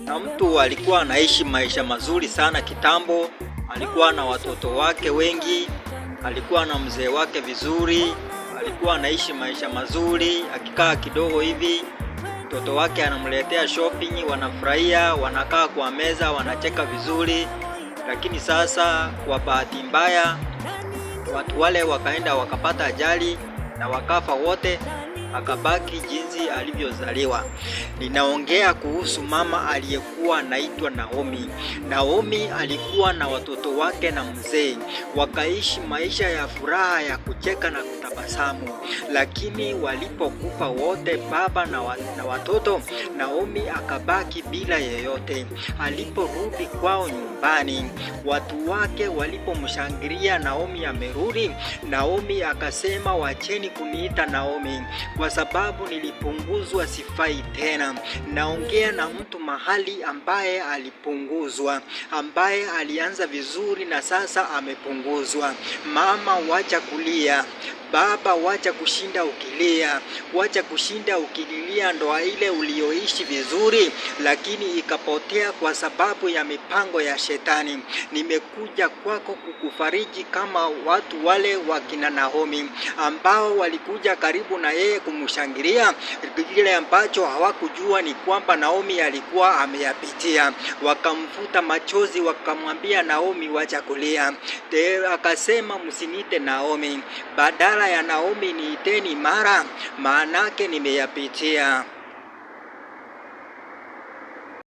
Na mtu alikuwa anaishi maisha mazuri sana kitambo, alikuwa na watoto wake wengi, alikuwa na mzee wake vizuri, alikuwa anaishi maisha mazuri. Akikaa kidogo hivi, mtoto wake anamletea shopping, wanafurahia, wanakaa kwa meza, wanacheka vizuri. Lakini sasa kwa bahati mbaya watu wale wakaenda wakapata ajali na wakafa wote, akabaki jinsi alivyozaliwa. Ninaongea kuhusu mama aliyekuwa anaitwa Naomi. Naomi alikuwa na watoto wake na mzee, wakaishi maisha ya furaha ya kucheka na kutabasamu. Lakini walipokufa wote, baba na watoto, Naomi akabaki bila yeyote. Aliporudi kwao nyumbani, watu wake walipomshangilia Naomi amerudi, Naomi akasema, wacheni kuniita Naomi kwa sababu nilipunguzwa, sifai tena. Naongea na mtu mahali ambaye alipunguzwa, ambaye alianza vizuri na sasa amepunguzwa. Mama, wacha kulia. Baba, wacha kushinda ukilia. Wacha kushinda ukililia ndoa ile ulioishi vizuri lakini ikapotea kwa sababu ya mipango ya shetani. Nimekuja kwako kukufariji kama watu wale wakina Naomi ambao walikuja karibu na yeye kumshangilia. Kile ambacho hawakujua ni kwamba Naomi alikuwa ameyapitia. Wakamfuta machozi, wakamwambia Naomi, wacha kulia. Akasema, msiniite Naomi, badala ya Naomi niiteni Mara, maanake nimeyapitia.